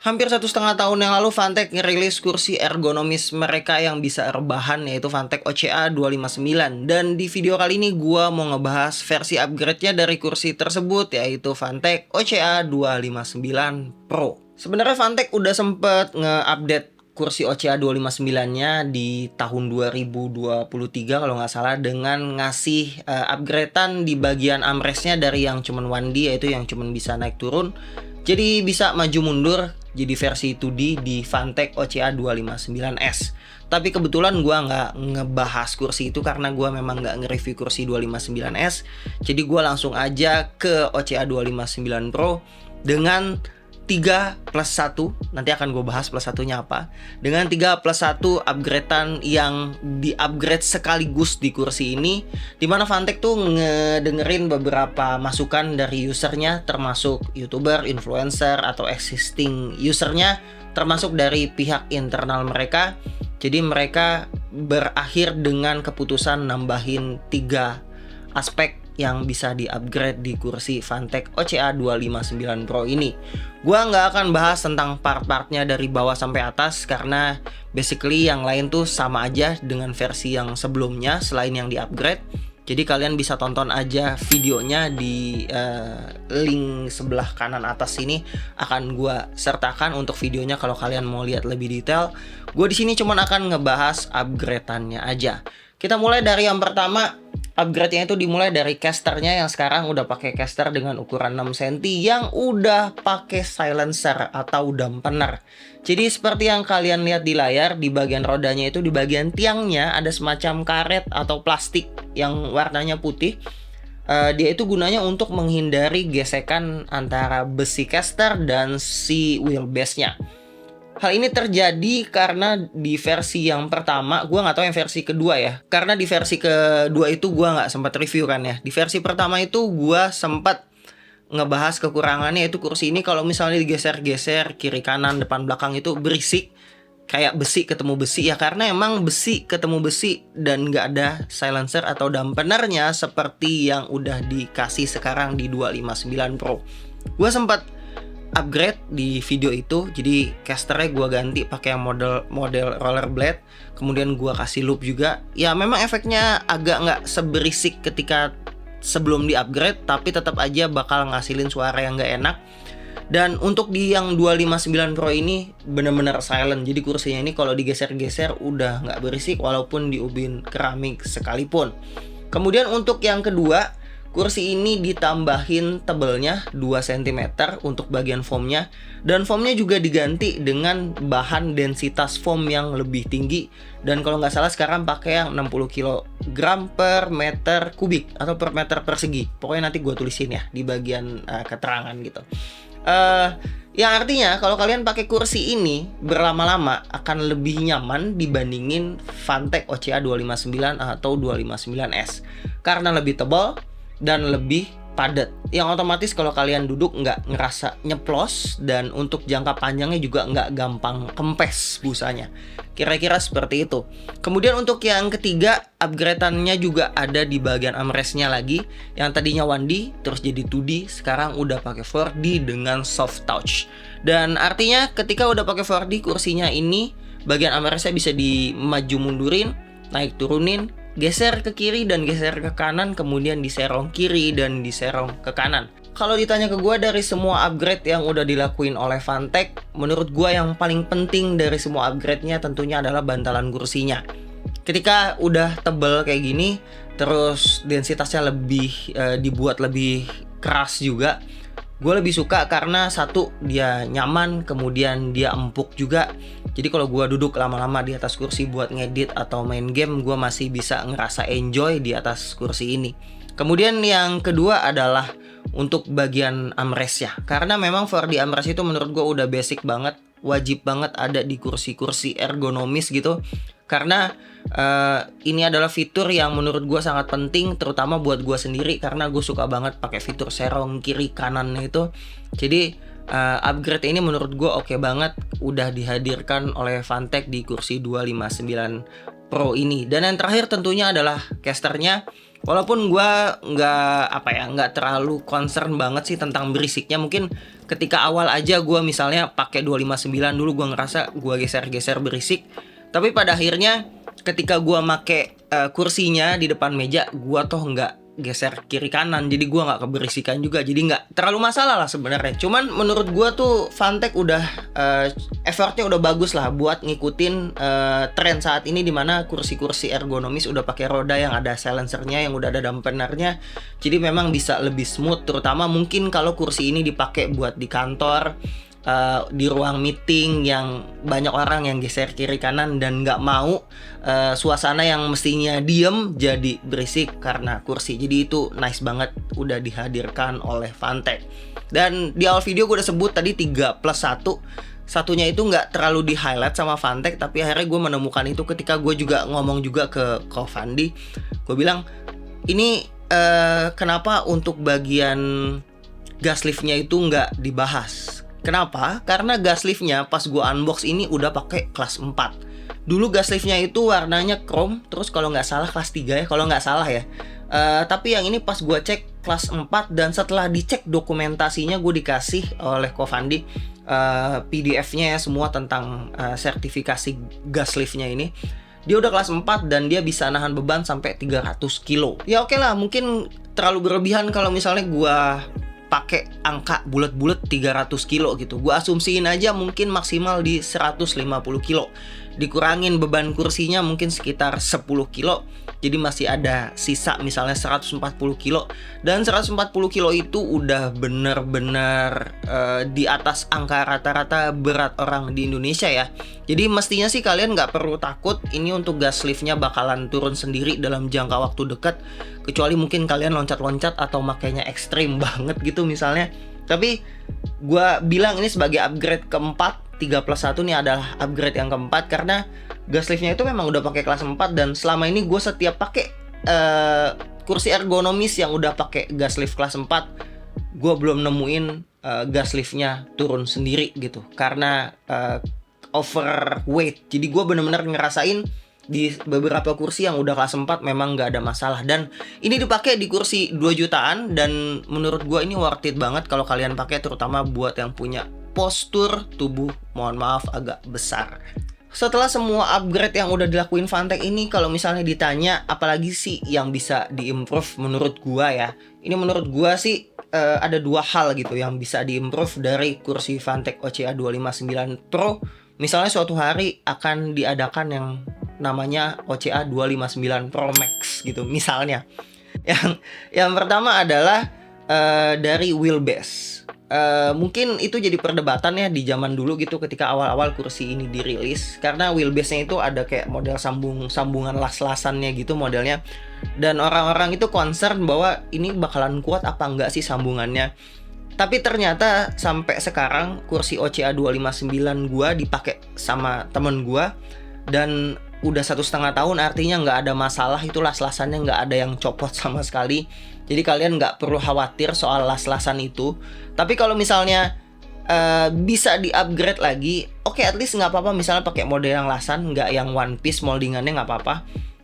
Hampir 1,5 tahun yang lalu Fantech ngerilis kursi ergonomis mereka yang bisa rebahan, yaitu Fantech OCA 259. Dan di video kali ini gua mau ngebahas versi upgrade-nya dari kursi tersebut, yaitu Fantech OCA 259 Pro. Sebenarnya Fantech udah sempet nge-update kursi OCA 259-nya di tahun 2023 kalau nggak salah, dengan ngasih upgradean di bagian armrestnya dari yang cuman 1D, yaitu yang cuman bisa naik turun, jadi bisa maju mundur jadi versi 2D di Fantech OCA 259S. Tapi kebetulan gua nggak ngebahas kursi itu karena gua memang nggak nge-review kursi 259S. Jadi gua langsung aja ke OCA 259 Pro dengan 3+1. Nanti akan gue bahas plus satunya apa. Dengan 3+1 upgradean yang di-upgrade sekaligus di kursi ini, dimana Fantech tuh ngedengerin beberapa masukan dari usernya, termasuk YouTuber, influencer, atau existing usernya, termasuk dari pihak internal mereka. Jadi mereka berakhir dengan keputusan nambahin 3 aspek yang bisa di-upgrade di kursi Fantech OCA 259 Pro ini. Gua nggak akan bahas tentang part-partnya dari bawah sampai atas karena basically yang lain tuh sama aja dengan versi yang sebelumnya selain yang di-upgrade. Jadi kalian bisa tonton aja videonya di link sebelah kanan atas sini, akan gua sertakan untuk videonya kalau kalian mau lihat lebih detail. Gue di sini cuma akan ngebahas upgradeannya aja. Kita mulai dari yang pertama. Upgrade-nya itu dimulai dari casternya yang sekarang udah pakai caster dengan ukuran 6 cm yang udah pakai silencer atau dampener. Jadi seperti yang kalian lihat di layar, di bagian rodanya itu, di bagian tiangnya ada semacam karet atau plastik yang warnanya putih. Dia itu gunanya untuk menghindari gesekan antara besi caster dan si wheelbase-nya. Hal ini terjadi karena di versi yang pertama, gue nggak tahu yang versi kedua ya. Karena di versi kedua itu gue nggak sempat review kan ya. Di versi pertama itu gue sempat ngebahas kekurangannya, itu kursi ini kalau misalnya digeser-geser kiri kanan depan belakang itu berisik, kayak besi ketemu besi ya, karena emang besi ketemu besi dan nggak ada silencer atau dampenernya seperti yang udah dikasih sekarang di 259 Pro. Gue sempat upgrade di video itu, jadi casternya gue ganti pakai yang model rollerblade, kemudian gue kasih loop juga. Ya memang efeknya agak nggak seberisik ketika sebelum di upgrade, tapi tetap aja bakal ngasilin suara yang nggak enak. Dan untuk di yang 259 Pro ini bener-bener silent, jadi kursinya ini kalau digeser-geser udah nggak berisik walaupun diubin keramik sekalipun. Kemudian untuk yang kedua, kursi ini ditambahin tebelnya 2 cm untuk bagian foamnya. Dan foamnya juga diganti dengan bahan densitas foam yang lebih tinggi. Dan kalau nggak salah sekarang pakai yang 60 kg per meter kubik atau per meter persegi. Pokoknya nanti gue tulisin ya di bagian keterangan gitu. Yang artinya kalau kalian pakai kursi ini berlama-lama akan lebih nyaman dibandingin Fantech OCA 259 atau 259S. Karena lebih tebal dan lebih padat, yang otomatis kalau kalian duduk nggak ngerasa nyeplos, dan untuk jangka panjangnya juga nggak gampang kempes busanya. Kira-kira seperti itu. Kemudian untuk yang ketiga, upgradeannya juga ada di bagian armrestnya lagi. Yang tadinya 1D terus jadi 2D, sekarang udah pakai 4D dengan soft touch. Dan artinya ketika udah pakai 4D, kursinya ini bagian armrestnya bisa dimaju mundurin, naik turunin, geser ke kiri dan geser ke kanan, kemudian diserong kiri dan diserong ke kanan. Kalau ditanya ke gue dari semua upgrade yang udah dilakuin oleh Fantech, menurut gue yang paling penting dari semua upgrade-nya tentunya adalah bantalan kursinya. Ketika udah tebel kayak gini, terus densitasnya lebih dibuat lebih keras juga, gue lebih suka karena satu, dia nyaman, kemudian dia empuk juga. Jadi kalau gue duduk lama-lama di atas kursi buat ngedit atau main game, gue masih bisa ngerasa enjoy di atas kursi ini. Kemudian yang kedua adalah untuk bagian armrest ya. Karena memang 4D armrest itu menurut gue udah basic banget, wajib banget ada di kursi-kursi ergonomis gitu. Karena ini adalah fitur yang menurut gue sangat penting, terutama buat gue sendiri, karena gue suka banget pakai fitur serong kiri kanan itu. Jadi upgrade ini menurut gue oke banget, udah dihadirkan oleh Fantech di kursi 259 Pro ini. Dan yang terakhir tentunya adalah casternya. Walaupun gua nggak terlalu concern banget sih tentang berisiknya. Mungkin ketika awal aja gua misalnya pakai 259 dulu, gua ngerasa gua geser-geser berisik. Tapi pada akhirnya ketika gua make kursinya di depan meja, gua toh nggak geser kiri kanan, jadi gua nggak keberisikan juga, jadi nggak terlalu masalah lah sebenarnya. Cuman menurut gua tuh Fantech udah effortnya udah bagus lah buat ngikutin tren saat ini, dimana kursi-kursi ergonomis udah pakai roda yang ada silencernya, yang udah ada dampenernya, jadi memang bisa lebih smooth. Terutama mungkin kalau kursi ini dipakai buat di kantor, di ruang meeting yang banyak orang yang geser kiri kanan dan nggak mau suasana yang mestinya diem jadi berisik karena kursi. Jadi itu nice banget udah dihadirkan oleh Fantech. Dan di awal video gue udah sebut tadi 3+1, satunya itu nggak terlalu di highlight sama Fantech, tapi akhirnya gue menemukan itu ketika gue juga ngomong juga ke Fandi. Gue bilang ini kenapa untuk bagian gas liftnya itu nggak dibahas. Kenapa? Karena gas liftnya pas gua unbox ini udah pakai kelas 4. Dulu gas liftnya itu warnanya chrome, terus kalau nggak salah kelas 3 ya, kalau nggak salah ya. Tapi yang ini pas gua cek kelas 4, dan setelah dicek dokumentasinya gue dikasih oleh Kofandi PDF-nya ya, semua tentang sertifikasi gas liftnya ini. Dia udah kelas 4 dan dia bisa nahan beban sampai 300 kilo. Ya oke lah, mungkin terlalu berlebihan kalau misalnya gua pakai angka bulat-bulat 300 kilo gitu. Gue asumsiin aja mungkin maksimal di 150 kilo. Dikurangin beban kursinya mungkin sekitar 10 kilo. Jadi masih ada sisa misalnya 140 kilo. Dan 140 kilo itu udah bener-bener di atas angka rata-rata berat orang di Indonesia ya. Jadi mestinya sih kalian nggak perlu takut ini untuk gas liftnya bakalan turun sendiri dalam jangka waktu dekat. Kecuali mungkin kalian loncat-loncat atau makainya ekstrim banget gitu misalnya. Tapi gue bilang ini sebagai upgrade keempat. 3+1 nih adalah upgrade yang keempat, karena gas liftnya itu memang udah pakai kelas 4. Dan selama ini gue setiap pakai kursi ergonomis yang udah pakai gas lift kelas 4, gue belum nemuin gas liftnya turun sendiri gitu, karena overweight. Jadi gue bener-bener ngerasain di beberapa kursi yang udah kelas 4 memang nggak ada masalah. Dan ini dipakai di kursi 2 jutaan, dan menurut gue ini worth it banget kalau kalian pakai, terutama buat yang punya postur tubuh, mohon maaf, agak besar. Setelah semua upgrade yang udah dilakuin Fantech ini, kalau misalnya ditanya apalagi sih yang bisa diimprove menurut gua ya, ini menurut gua sih ada 2 hal gitu yang bisa diimprove dari kursi Fantech OCA 259 Pro. Misalnya suatu hari akan diadakan yang namanya OCA 259 Pro Max gitu misalnya. Yang pertama adalah dari wheelbase. Mungkin itu jadi perdebatan ya di zaman dulu gitu ketika awal-awal kursi ini dirilis, karena wheelbase-nya itu ada kayak model sambungan las-lasannya gitu modelnya, dan orang-orang itu concern bahwa ini bakalan kuat apa enggak sih sambungannya. Tapi ternyata sampai sekarang kursi OCA 259 gua dipakai sama temen gua dan udah 1,5 tahun, artinya nggak ada masalah, itu las-lasannya nggak ada yang copot sama sekali. Jadi kalian nggak perlu khawatir soal las-lasan itu. Tapi kalau misalnya bisa di-upgrade lagi, oke, at least nggak apa-apa misalnya pakai model yang lasan, nggak yang one piece moldingannya, nggak apa-apa.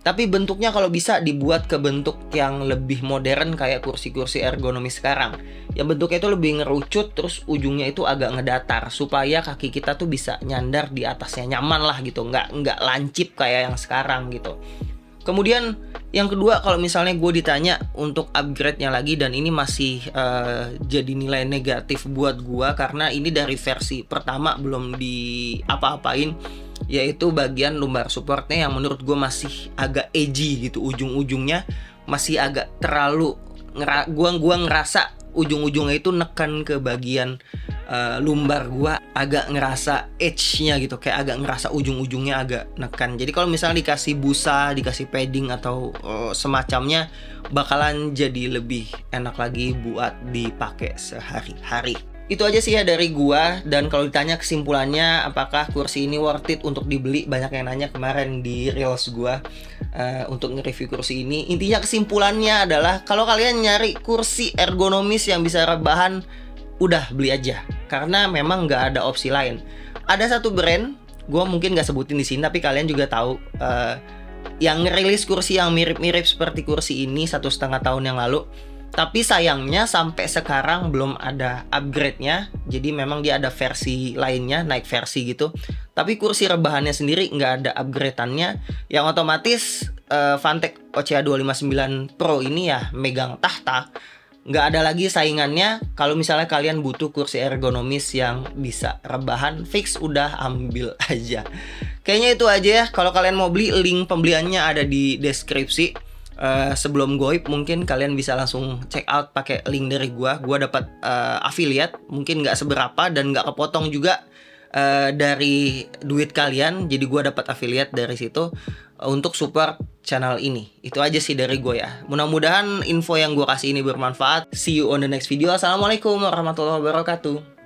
Tapi bentuknya kalau bisa dibuat ke bentuk yang lebih modern kayak kursi-kursi ergonomis sekarang. Yang bentuknya itu lebih ngerucut, terus ujungnya itu agak ngedatar, supaya kaki kita tuh bisa nyandar di atasnya, nyaman lah gitu, nggak lancip kayak yang sekarang gitu. Kemudian yang kedua, kalau misalnya gue ditanya untuk upgrade-nya lagi, dan ini masih jadi nilai negatif buat gue karena ini dari versi pertama belum di apa-apain, yaitu bagian lumbar supportnya yang menurut gue masih agak edgy gitu, ujung-ujungnya masih agak terlalu gua ngerasa ujung-ujungnya itu nekan ke bagian lumbar gua, agak ngerasa edge-nya gitu, kayak agak ngerasa ujung-ujungnya agak nekan. Jadi kalau misalnya dikasih busa, dikasih padding atau semacamnya, bakalan jadi lebih enak lagi buat dipakai sehari-hari. Itu aja sih ya dari gua. Dan kalau ditanya kesimpulannya apakah kursi ini worth it untuk dibeli, banyak yang nanya kemarin di reels gua untuk nge-review kursi ini. Intinya kesimpulannya adalah kalau kalian nyari kursi ergonomis yang bisa rebahan, udah beli aja, karena memang nggak ada opsi lain. Ada satu brand, gua mungkin nggak sebutin di sini, tapi kalian juga tahu yang ngerilis kursi yang mirip-mirip seperti kursi ini 1,5 tahun yang lalu. Tapi sayangnya sampai sekarang belum ada upgrade-nya. Jadi memang dia ada versi lainnya, naik versi gitu. Tapi kursi rebahannya sendiri nggak ada upgrade-annya. Yang otomatis Fantech OCA 259 Pro ini ya megang tahta. Nggak ada lagi saingannya. Kalau misalnya kalian butuh kursi ergonomis yang bisa rebahan, fix udah ambil aja. Kayaknya itu aja ya. Kalau kalian mau beli, link pembeliannya ada di deskripsi. Sebelum goib mungkin kalian bisa langsung check out pakai link dari gua dapat affiliate, mungkin nggak seberapa dan nggak kepotong juga dari duit kalian, jadi gua dapat affiliate dari situ untuk support channel ini. Itu aja sih dari gue ya. Mudah-mudahan info yang gua kasih ini bermanfaat. See you on the next video. Assalamualaikum warahmatullahi wabarakatuh.